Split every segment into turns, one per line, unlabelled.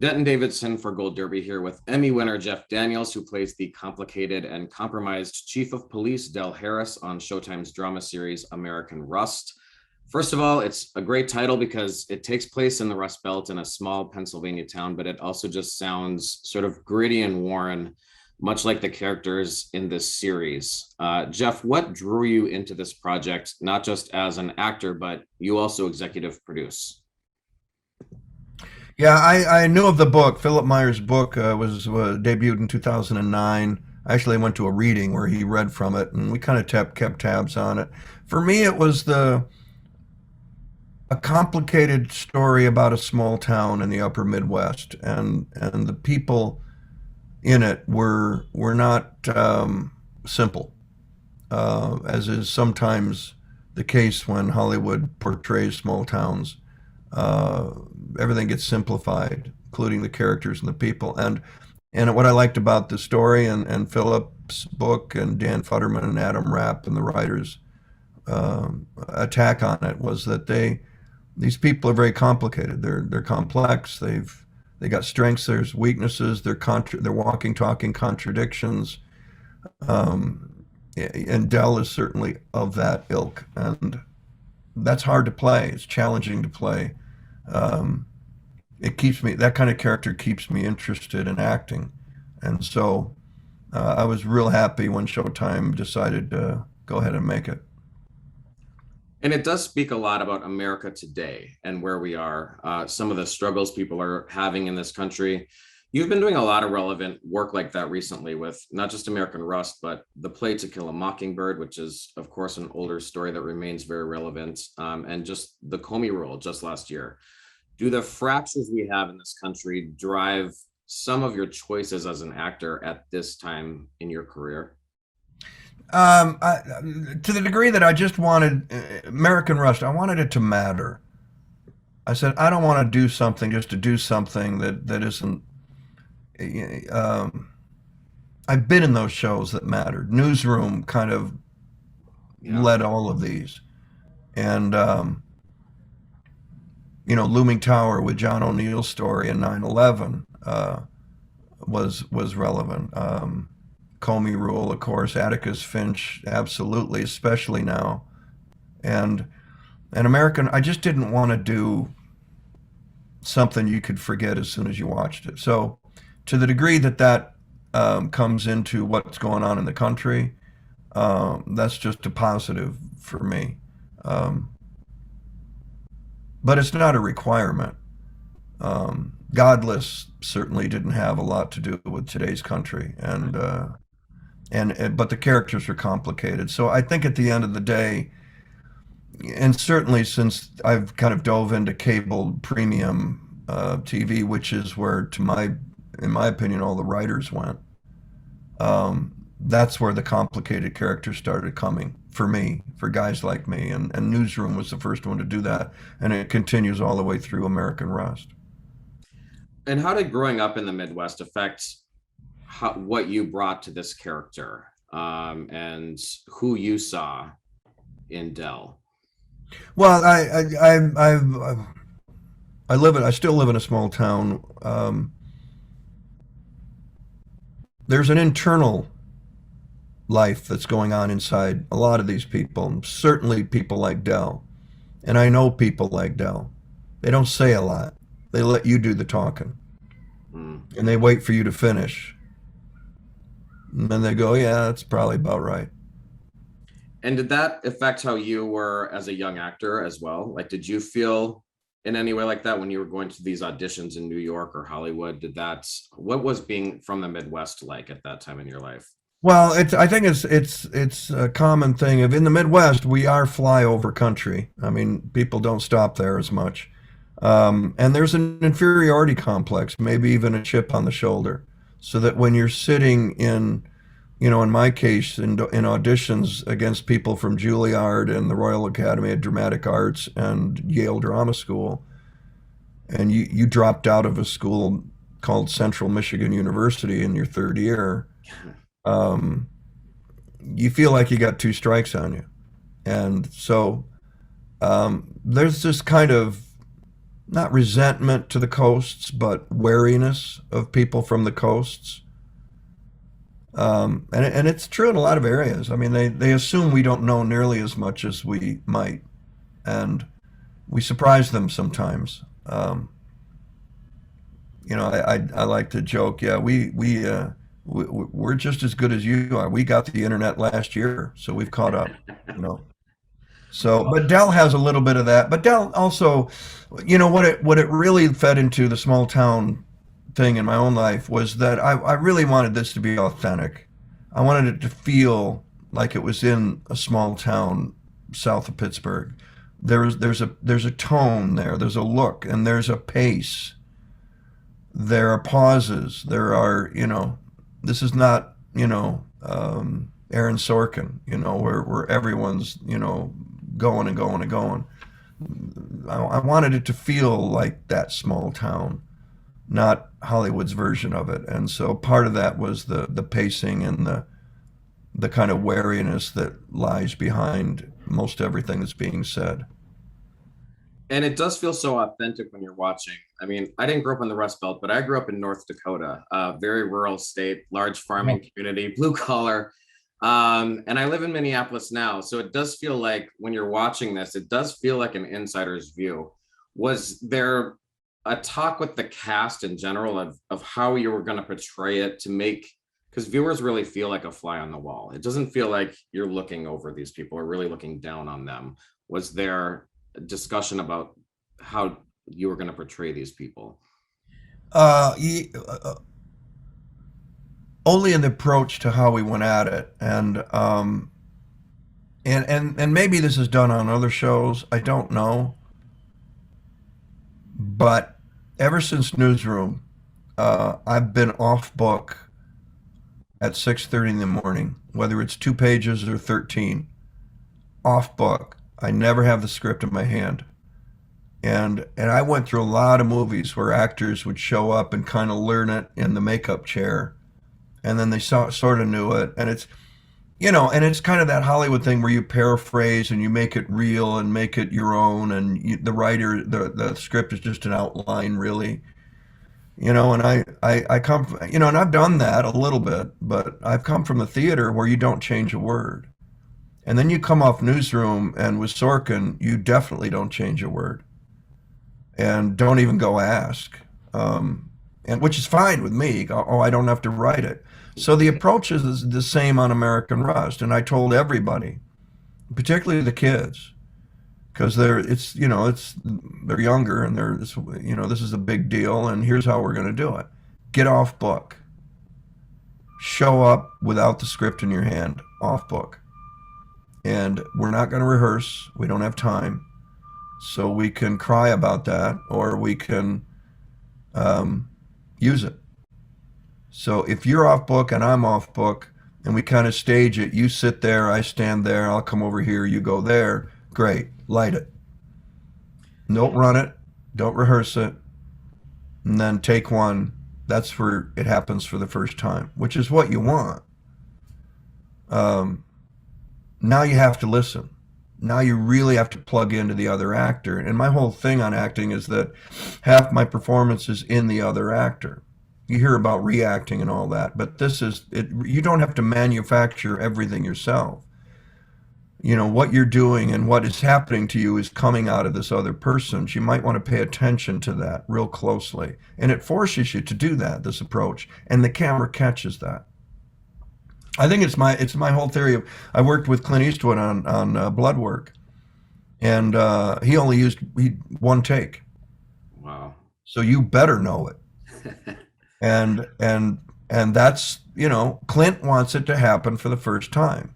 Denton Davidson for Gold Derby here with Emmy winner Jeff Daniels, who plays the complicated and compromised chief of police Del Harris on Showtime's drama series American Rust. First of all, it's a great title because it takes place in the Rust Belt in a small Pennsylvania town, but it also just sounds sort of gritty and worn, much like the characters in this series. Jeff, what drew you into this project, not just as an actor, but you also executive produce?
Yeah, I knew of the book. Philip Meyer's book was debuted in 2009. I actually went to a reading where he read from it, and we kind of kept tabs on it. For me, it was a complicated story about a small town in the upper Midwest, and the people in it were not simple, as is sometimes the case when Hollywood portrays small towns. Uh, Everything gets simplified, including the characters and the people. And what I liked about the story and Philip's book and Dan Futterman and Adam Rapp and the writers' attack on it was that these people are very complicated. They're complex. They got strengths. There's weaknesses. They're walking, talking contradictions. And Dell is certainly of that ilk, and that's hard to play. It's challenging to play. Um, it keeps me that kind of character keeps me interested in acting, and so I was real happy when Showtime decided to go ahead and make it.
And it does speak a lot about America today and where we are, some of the struggles people are having in this country. You've been doing a lot of relevant work like that recently with not just American Rust, but the play To Kill a Mockingbird, which is, of course, an older story that remains very relevant, and just the Comey rule just last year. Do the fractures we have in this country drive some of your choices as an actor at this time in your career?
I, to the degree that I just wanted American Rust, I wanted it to matter. I said I don't want to do something just to do something that isn't. Um, I've been in those shows that mattered. Newsroom kind of
Yeah.
led all of these, and Looming Tower with John O'Neill's story and 9/11 was relevant. Comey Rule, of course, Atticus Finch, absolutely, especially now, and American. I just didn't want to do something you could forget as soon as you watched it. So, to the degree that comes into what's going on in the country, that's just a positive for me. Um, but it's not a requirement. Godless certainly didn't have a lot to do with today's country, and but the characters are complicated. So I think at the end of the day, and certainly since I've kind of dove into cable premium TV, which is where, in my opinion, all the writers went. That's where the complicated characters started coming for me, for guys like me, and Newsroom was the first one to do that, and it continues all the way through American Rust.
And how did growing up in the Midwest affect what you brought to this character, and who you saw in Dell?
Well, I still live in a small town. There's an internal life that's going on inside a lot of these people, certainly people like Dell. And I know people like Dell. They don't say a lot. They let you do the talking.
Mm.
And they wait for you to finish. And then they go, yeah, that's probably about right.
And did that affect how you were as a young actor as well? Like, did you feel in any way like that when you were going to these auditions in New York or Hollywood? What was being from the Midwest like at that time in your life?
Well, I think it's a common thing of in the Midwest we are flyover country. I mean, people don't stop there as much, and there's an inferiority complex, maybe even a chip on the shoulder, so that when you're sitting in my case, in auditions against people from Juilliard and the Royal Academy of Dramatic Arts and Yale Drama School, and you dropped out of a school called Central Michigan University in your third year. Um, you feel like you got two strikes on you. And so there's this kind of not resentment to the coasts, but wariness of people from the coasts. And it's true in a lot of areas. I mean, they assume we don't know nearly as much as we might, and we surprise them sometimes. I like to joke. Yeah, we're just as good as you are. We got the internet last year, so we've caught up. You know. So, but Dell has a little bit of that. But Dell also, what it really fed into the small town thing in my own life was that I really wanted this to be authentic. I wanted it to feel like it was in a small town south of Pittsburgh. There's a tone there. There's a look, and there's a pace. There are pauses. There are, this is not, Aaron Sorkin, where everyone's, going and going and going. I wanted it to feel like that small town, not Hollywood's version of it. And so part of that was the pacing and the kind of wariness that lies behind most everything that's being said.
And it does feel so authentic when you're watching. I mean, I didn't grow up in the Rust Belt, but I grew up in North Dakota, a very rural state, large farming community, blue collar. And I live in Minneapolis now. So it does feel like when you're watching this, it does feel like an insider's view. Was there a talk with the cast in general of how you were going to portray it to make, because viewers really feel like a fly on the wall. It doesn't feel like you're looking over these people or really looking down on them. Was there a discussion about how you were going to portray these people?
Only in the approach to how we went at it, and maybe this is done on other shows. I don't know, but ever since Newsroom, I've been off book at 6:30 in the morning, whether it's 2 pages or 13, off book. I never have the script in my hand. And I went through a lot of movies where actors would show up and kind of learn it in the makeup chair, and then they sort of knew it. And it's kind of that Hollywood thing where you paraphrase and you make it real and make it your own, and the writer, the script is just an outline, really. And I come from, and I've done that a little bit, but I've come from the theater where you don't change a word. And then you come off Newsroom, and with Sorkin, you definitely don't change a word, and don't even go ask, and which is fine with me. Oh, I don't have to write it. So the approach is the same on American Rust, and I told everybody, particularly the kids, because they're younger, and this is a big deal, and here's how we're going to do it: get off book, show up without the script in your hand, off book. And we're not going to rehearse. We don't have time. So we can cry about that, or we can use it. So if you're off book and I'm off book, and we kind of stage it, you sit there, I stand there, I'll come over here, you go there, great, light it. Don't run it, don't rehearse it, and then take one. That's where it happens for the first time, which is what you want. Now you have to listen. Now you really have to plug into the other actor. And my whole thing on acting is that half my performance is in the other actor. You hear about reacting and all that, but this is it. You don't have to manufacture everything yourself. What you're doing and what is happening to you is coming out of this other person. So you might want to pay attention to that real closely. And it forces you to do that, this approach. And the camera catches that. I think it's my whole theory of. I worked with Clint Eastwood on Blood Work, and he only used one take.
Wow!
So you better know it, and that's Clint wants it to happen for the first time.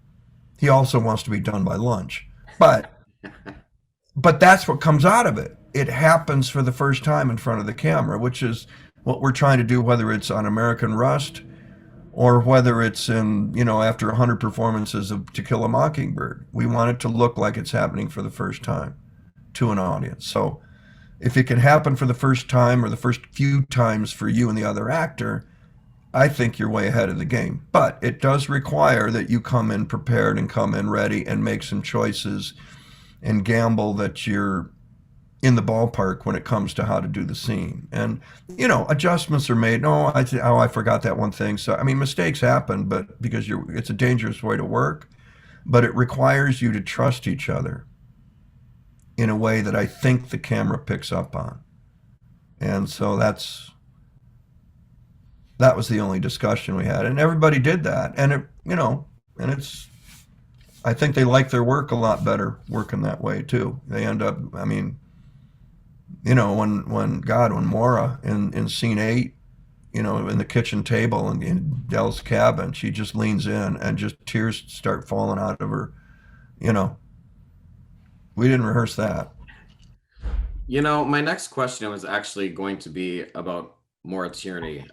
He also wants to be done by lunch, but that's what comes out of it. It happens for the first time in front of the camera, which is what we're trying to do, whether it's on American Rust, or whether it's in, after 100 performances of To Kill a Mockingbird. We want it to look like it's happening for the first time to an audience. So if it can happen for the first time or the first few times for you and the other actor, I think you're way ahead of the game. But it does require that you come in prepared and come in ready and make some choices and gamble that you're in the ballpark when it comes to how to do the scene. And, you know, adjustments are made. No, I forgot that one thing. So, I mean, mistakes happen, but because it's a dangerous way to work, but it requires you to trust each other in a way that I think the camera picks up on. And so that was the only discussion we had. And everybody did that. And it, you know, and I think they like their work a lot better working that way too. They end up, I mean, you know, when Maura in scene 8, you know, in the kitchen table in Dell's cabin, she just leans in and just tears start falling out of her. You know, we didn't rehearse that.
You know, my next question was actually going to be about Maura Tierney,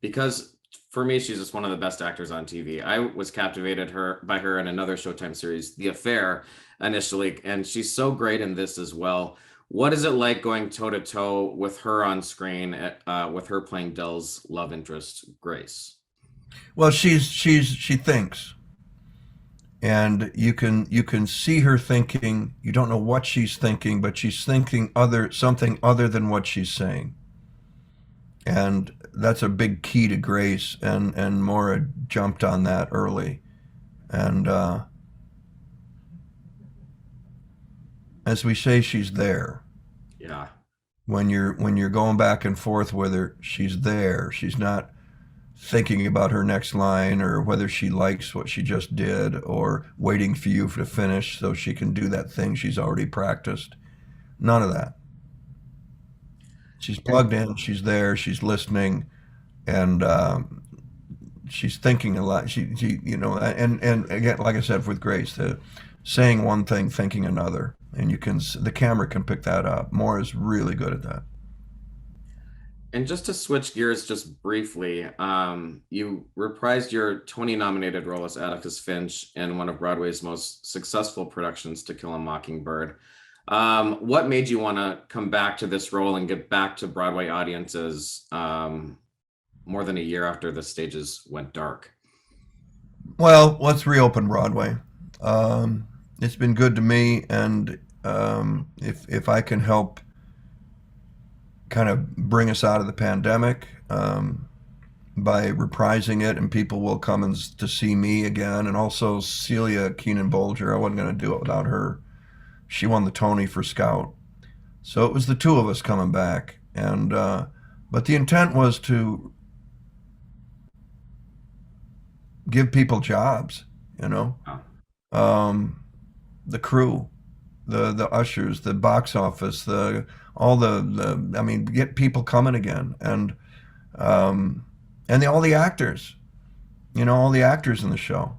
because for me, she's just one of the best actors on TV. I was captivated by her in another Showtime series, The Affair, initially, and she's so great in this as well. What is it like going toe to toe with her on screen, with her playing Dell's love interest, Grace?
Well, she thinks, and you can see her thinking. You don't know what she's thinking, but she's thinking something other than what she's saying, and that's a big key to Grace. And Maura jumped on that early, and as we say, she's there.
Yeah.
When you're going back and forth with her, she's there. She's not thinking about her next line or whether she likes what she just did or waiting for you to finish so she can do that thing she's already practiced. None of that. She's plugged in, she's there, she's listening, and she's thinking a lot. She you know, and again, like I said with Grace, saying one thing, thinking another, and the camera can pick that up. Moore is really good at that.
And just to switch gears just briefly, you reprised your Tony-nominated role as Atticus Finch in one of Broadway's most successful productions, To Kill a Mockingbird. What made you want to come back to this role and get back to Broadway audiences more than a year after the stages went dark?
Well, let's reopen Broadway. It's been good to me, and if I can help kind of bring us out of the pandemic by reprising it, and people will come to see me again. And also Celia Keenan Bolger, I wasn't going to do it without her. She won the Tony for Scout, so it was the two of us coming back. And but the intent was to give people jobs, you know, the crew, the ushers, the box office, all the I mean, get people coming again, and all the actors, you know, all the actors in the show.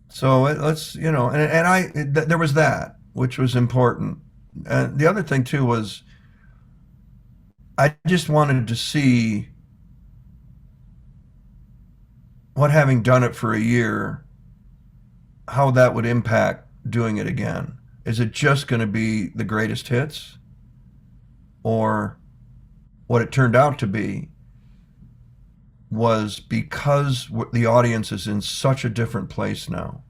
So let's, you know, there was that, which was important. And the other thing too was I just wanted to see what, having done it for a year, how that would impact doing it again. Is it just going to be the greatest hits? Or what it turned out to be was, because the audience is in such a different place now.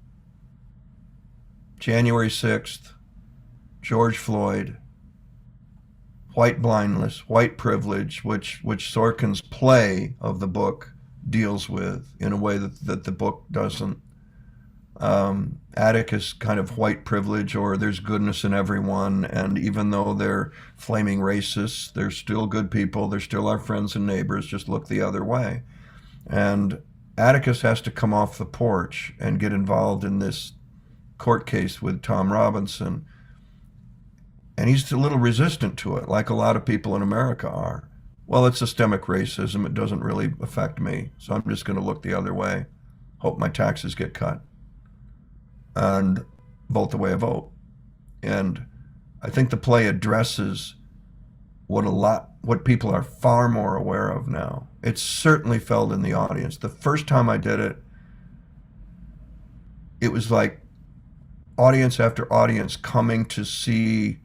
January 6th, George Floyd, white blindness, white privilege, which Sorkin's play of the book deals with in a way that the book doesn't. Atticus kind of white privilege, or there's goodness in everyone, and even though they're flaming racists, they're still good people, they're still our friends and neighbors, just look the other way. And Atticus has to come off the porch and get involved in this court case with Tom Robinson, and he's a little resistant to it, like a lot of people in America are. Well, it's systemic racism, it doesn't really affect me, so I'm just going to look the other way, hope my taxes get cut, and vote the way I vote. And I think the play addresses what people are far more aware of now. It's certainly felt in the audience. The first time I did it, it was like audience after audience coming to see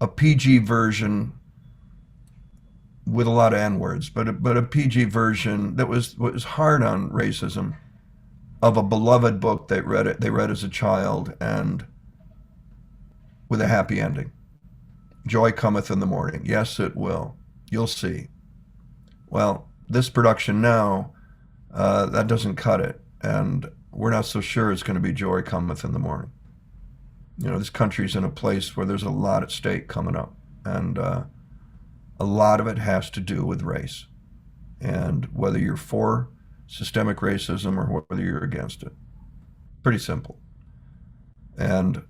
a PG version with a lot of N-words, but a PG version that was hard on racism, of a beloved book they read as a child, and with a happy ending. Joy cometh in the morning. Yes, it will. You'll see. Well, this production now, that doesn't cut it. And we're not so sure it's going to be joy cometh in the morning. You know, this country's in a place where there's a lot at stake coming up. And a lot of it has to do with race. And whether you're for systemic racism or whether you're against it. Pretty simple. And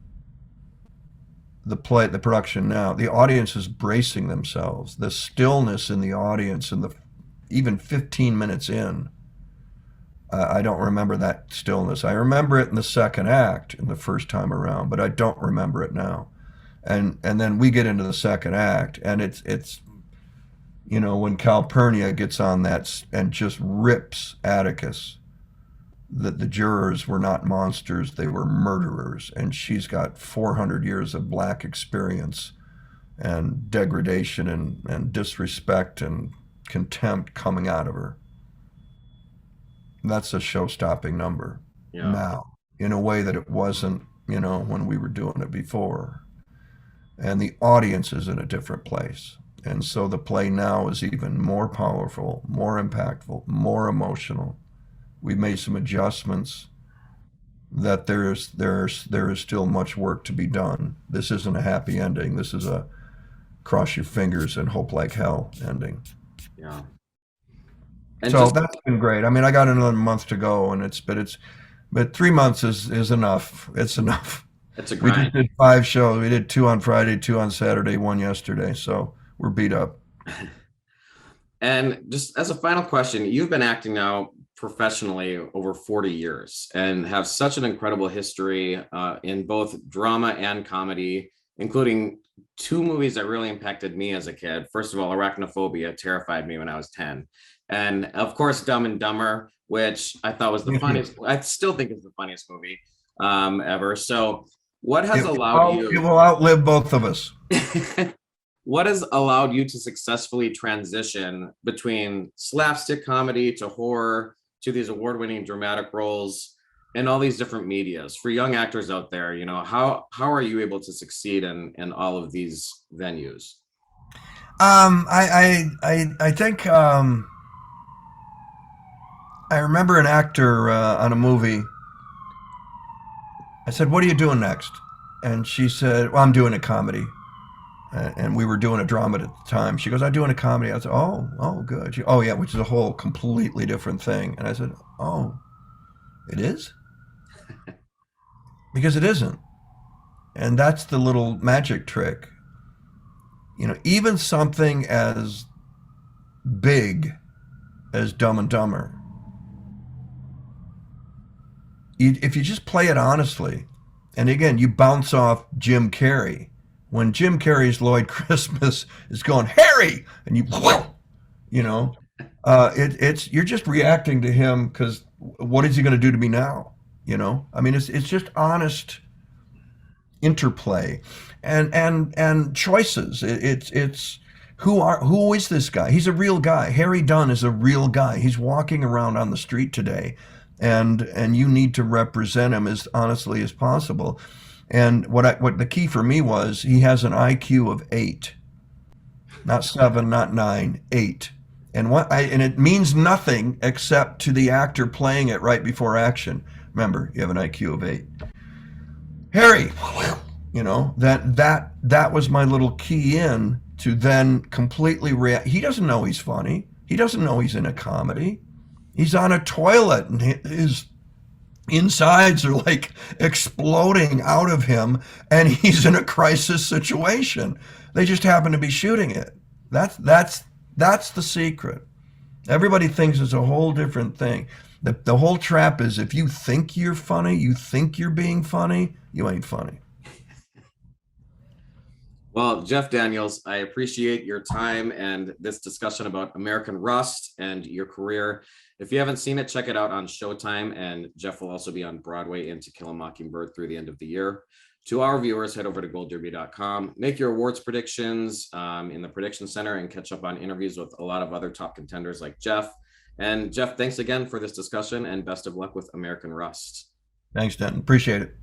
the production now, the audience is bracing themselves. The stillness in the audience, and even 15 minutes in, I don't remember that stillness. I remember it in the second act, in the first time around, but I don't remember it now. And then we get into the second act, and it's you know, when Calpurnia gets on that and just rips Atticus, that the jurors were not monsters, they were murderers, and she's got 400 years of black experience and degradation and disrespect and contempt coming out of her. That's a show-stopping number now, in a way that it wasn't, you know, when we were doing it before. And the audience is in a different place. And so the play now is even more powerful, more impactful, more emotional. We've made some adjustments that there is still much work to be done. This isn't a happy ending. This is a cross your fingers and hope like hell ending.
Yeah. And
so that's been great. I mean, I got another month to go, and but 3 months is enough. It's enough.
It's a grind.
We just did 5 shows. We did 2 on Friday, 2 on Saturday, 1 yesterday. So we're beat up.
And just as a final question, you've been acting now professionally over 40 years and have such an incredible history in both drama and comedy, including 2 movies that really impacted me as a kid. First of all, Arachnophobia terrified me when I was 10. And of course, Dumb and Dumber, which I thought was the funniest. I still think is the funniest movie ever. So what has allowed you...
It will outlive both of us.
What has allowed you to successfully transition between slapstick comedy to horror to these award-winning dramatic roles in all these different medias? For young actors out there, you know, how are you able to succeed in all of these venues?
I think I remember an actor on a movie. I said, "What are you doing next?" And she said, "Well, I'm doing a comedy." And we were doing a drama at the time. She goes, "I'm doing a comedy." I said, "Oh, good." She, "Oh, yeah," which is a whole completely different thing. And I said, "Oh, it is?" Because it isn't. And that's the little magic trick. You know, even something as big as Dumb and Dumber, if you just play it honestly, and again, you bounce off Jim Carrey. When Jim Carrey's Lloyd Christmas is going, "Harry," and you know, it's you're just reacting to him because what is he going to do to me now? You know, I mean, it's just honest interplay and choices. It's who is this guy? He's a real guy. Harry Dunn is a real guy. He's walking around on the street today, and you need to represent him as honestly as possible. And what the key for me was, he has an IQ of 8, not 7, not 9, 8. And it means nothing except to the actor playing it right before action. Remember, you have an IQ of 8. Harry, you know, that was my little key in to then completely react. He doesn't know he's funny. He doesn't know he's in a comedy. He's on a toilet and his insides are like exploding out of him, and he's in a crisis situation. They just happen to be shooting it. That's the secret. Everybody thinks it's a whole different thing. The whole trap is, if you think you're funny, you think you're being funny, you ain't funny.
Well, Jeff Daniels, I appreciate your time and this discussion about American Rust and your career. If you haven't seen it, check it out on Showtime, and Jeff will also be on Broadway in To Kill a Mockingbird through the end of the year. To our viewers, head over to goldderby.com, make your awards predictions in the prediction center, and catch up on interviews with a lot of other top contenders like Jeff. And Jeff, thanks again for this discussion, and best of luck with American Rust.
Thanks, Denton. Appreciate it.